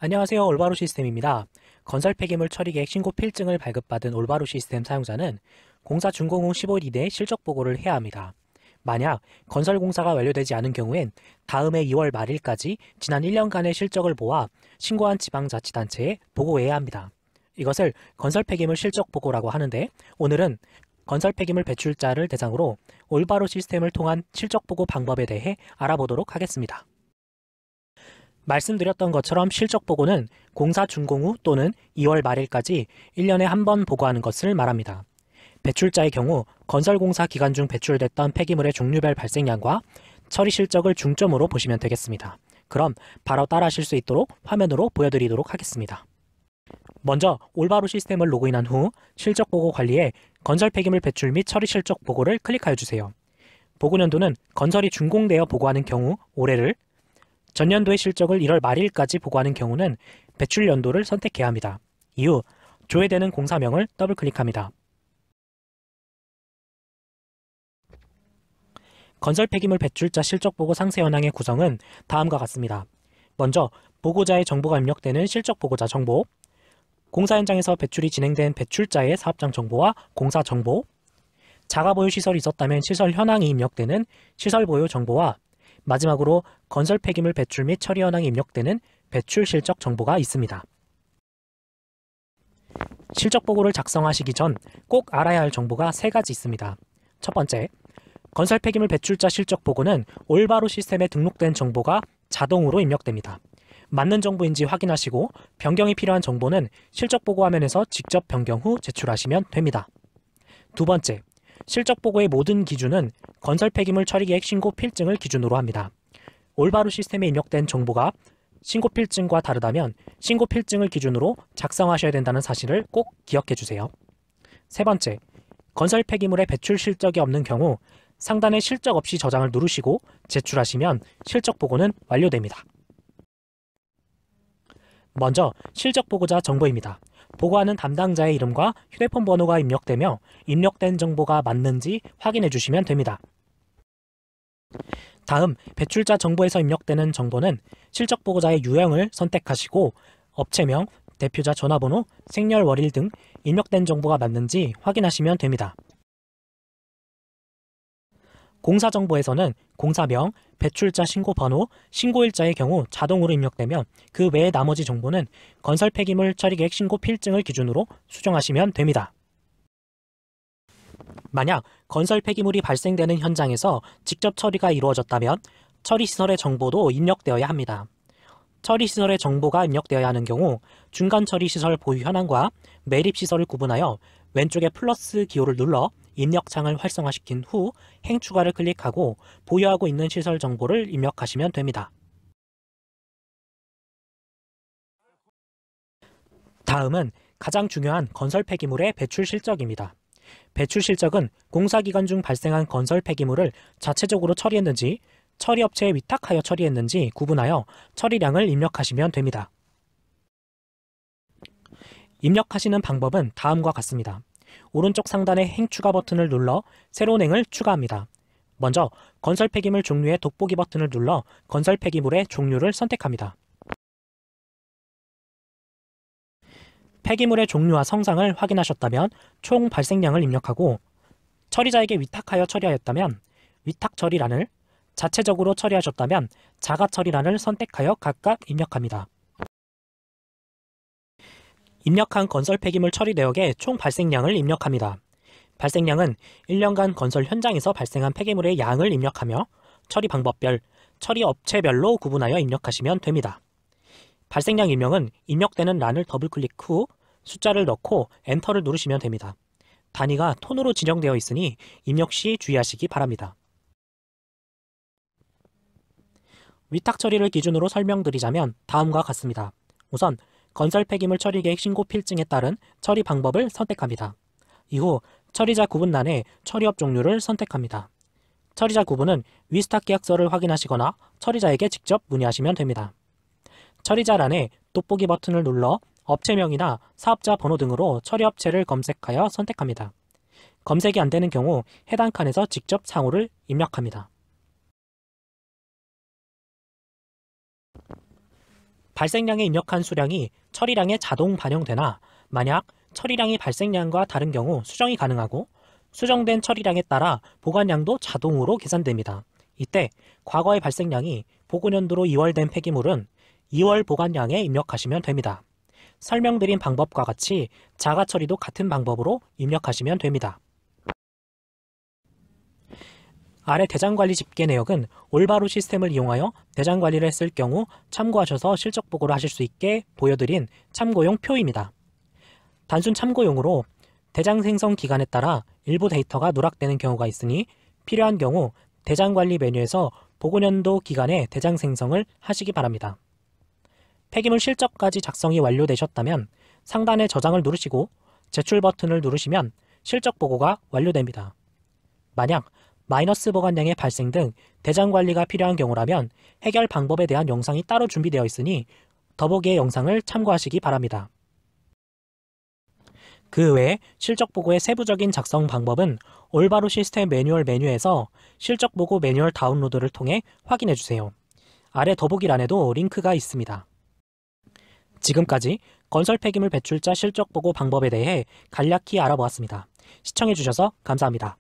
안녕하세요. 올바로 시스템입니다. 건설 폐기물 처리 계획 신고 필증을 발급받은 올바로 시스템 사용자는 공사 준공 후 15일 이내에 실적 보고를 해야 합니다. 만약 건설 공사가 완료되지 않은 경우엔 다음해 2월 말일까지 지난 1년간의 실적을 모아 신고한 지방자치단체에 보고해야 합니다. 이것을 건설 폐기물 실적 보고라고 하는데, 오늘은 건설 폐기물 배출자를 대상으로 올바로 시스템을 통한 실적 보고 방법에 대해 알아보도록 하겠습니다. 말씀드렸던 것처럼 실적 보고는 공사 준공 후 또는 2월 말일까지 1년에 한 번 보고하는 것을 말합니다. 배출자의 경우 건설공사 기간 중 배출됐던 폐기물의 종류별 발생량과 처리 실적을 중점으로 보시면 되겠습니다. 그럼 바로 따라하실 수 있도록 화면으로 보여드리도록 하겠습니다. 먼저 올바로 시스템을 로그인한 후 실적 보고 관리에 건설 폐기물 배출 및 처리 실적 보고를 클릭하여 주세요. 보고연도는 건설이 준공되어 보고하는 경우 올해를, 전년도의 실적을 1월 말일까지 보고하는 경우는 배출 연도를 선택해야 합니다. 이후 조회되는 공사명을 더블클릭합니다. 건설 폐기물 배출자 실적 보고 상세 현황의 구성은 다음과 같습니다. 먼저 보고자의 정보가 입력되는 실적 보고자 정보, 공사 현장에서 배출이 진행된 배출자의 사업장 정보와 공사 정보, 자가 보유 시설이 있었다면 시설 현황이 입력되는 시설 보유 정보와 마지막으로 건설 폐기물 배출 및 처리 현황이 입력되는 배출 실적 정보가 있습니다. 실적 보고를 작성하시기 전 꼭 알아야 할 정보가 3가지 있습니다. 첫 번째, 건설 폐기물 배출자 실적 보고는 올바로 시스템에 등록된 정보가 자동으로 입력됩니다. 맞는 정보인지 확인하시고 변경이 필요한 정보는 실적 보고 화면에서 직접 변경 후 제출하시면 됩니다. 두 번째, 실적 보고의 모든 기준은 건설 폐기물 처리 계획 신고 필증을 기준으로 합니다. 올바로 시스템에 입력된 정보가 신고 필증과 다르다면 신고 필증을 기준으로 작성하셔야 된다는 사실을 꼭 기억해 주세요. 세 번째, 건설 폐기물의 배출 실적이 없는 경우 상단에 실적 없이 저장을 누르시고 제출하시면 실적 보고는 완료됩니다. 먼저 실적 보고자 정보입니다. 보고하는 담당자의 이름과 휴대폰 번호가 입력되며 입력된 정보가 맞는지 확인해 주시면 됩니다. 다음 배출자 정보에서 입력되는 정보는 실적 보고자의 유형을 선택하시고 업체명, 대표자 전화번호, 생년월일 등 입력된 정보가 맞는지 확인하시면 됩니다. 공사 정보에서는 공사명, 배출자 신고 번호, 신고일자의 경우 자동으로 입력되며 그 외의 나머지 정보는 건설 폐기물 처리 계획 신고 필증을 기준으로 수정하시면 됩니다. 만약 건설 폐기물이 발생되는 현장에서 직접 처리가 이루어졌다면 처리시설의 정보도 입력되어야 합니다. 처리시설의 정보가 입력되어야 하는 경우 중간 처리시설 보유 현황과 매립시설을 구분하여 왼쪽에 플러스 기호를 눌러 입력창을 활성화시킨 후 행추가를 클릭하고 보유하고 있는 시설 정보를 입력하시면 됩니다. 다음은 가장 중요한 건설 폐기물의 배출 실적입니다. 배출 실적은 공사 기간 중 발생한 건설 폐기물을 자체적으로 처리했는지, 처리업체에 위탁하여 처리했는지 구분하여 처리량을 입력하시면 됩니다. 입력하시는 방법은 다음과 같습니다. 오른쪽 상단의 행추가 버튼을 눌러 새로운 행을 추가합니다. 먼저 건설 폐기물 종류의 돋보기 버튼을 눌러 건설 폐기물의 종류를 선택합니다. 폐기물의 종류와 성상을 확인하셨다면 총 발생량을 입력하고 처리자에게 위탁하여 처리하였다면 위탁 처리란을, 자체적으로 처리하셨다면 자가 처리란을 선택하여 각각 입력합니다. 입력한 건설 폐기물 처리 내역에 총 발생량을 입력합니다. 발생량은 1년간 건설 현장에서 발생한 폐기물의 양을 입력하며 처리 방법별, 처리 업체별로 구분하여 입력하시면 됩니다. 발생량 입력은 입력되는 란을 더블클릭 후 숫자를 넣고 엔터를 누르시면 됩니다. 단위가 톤으로 지정되어 있으니 입력 시 주의하시기 바랍니다. 위탁 처리를 기준으로 설명드리자면 다음과 같습니다. 우선 건설 폐기물 처리 계획 신고 필증에 따른 처리 방법을 선택합니다. 이후 처리자 구분란에 처리업 종류를 선택합니다. 처리자 구분은 위스탁 계약서를 확인하시거나 처리자에게 직접 문의하시면 됩니다. 처리자란에 돋보기 버튼을 눌러 업체명이나 사업자 번호 등으로 처리업체를 검색하여 선택합니다. 검색이 안 되는 경우 해당 칸에서 직접 상호를 입력합니다. 발생량에 입력한 수량이 처리량에 자동 반영되나 만약 처리량이 발생량과 다른 경우 수정이 가능하고 수정된 처리량에 따라 보관량도 자동으로 계산됩니다. 이때 과거의 발생량이 보고년도로 2월 된 폐기물은 2월 보관량에 입력하시면 됩니다. 설명드린 방법과 같이 자가 처리도 같은 방법으로 입력하시면 됩니다. 아래 대장관리 집계 내역은 올바로 시스템을 이용하여 대장관리를 했을 경우 참고하셔서 실적 보고를 하실 수 있게 보여드린 참고용 표입니다. 단순 참고용으로 대장 생성 기간에 따라 일부 데이터가 누락되는 경우가 있으니 필요한 경우 대장관리 메뉴에서 보고년도 기간에 대장 생성을 하시기 바랍니다. 폐기물 실적까지 작성이 완료되셨다면 상단의 저장을 누르시고 제출 버튼을 누르시면 실적 보고가 완료됩니다. 만약 마이너스 보관량의 발생 등 대장 관리가 필요한 경우라면 해결 방법에 대한 영상이 따로 준비되어 있으니 더보기의 영상을 참고하시기 바랍니다. 그 외에 실적 보고의 세부적인 작성 방법은 올바로 시스템 매뉴얼 메뉴에서 실적 보고 매뉴얼 다운로드를 통해 확인해 주세요. 아래 더보기란에도 링크가 있습니다. 지금까지 건설 폐기물 배출자 실적 보고 방법에 대해 간략히 알아보았습니다. 시청해 주셔서 감사합니다.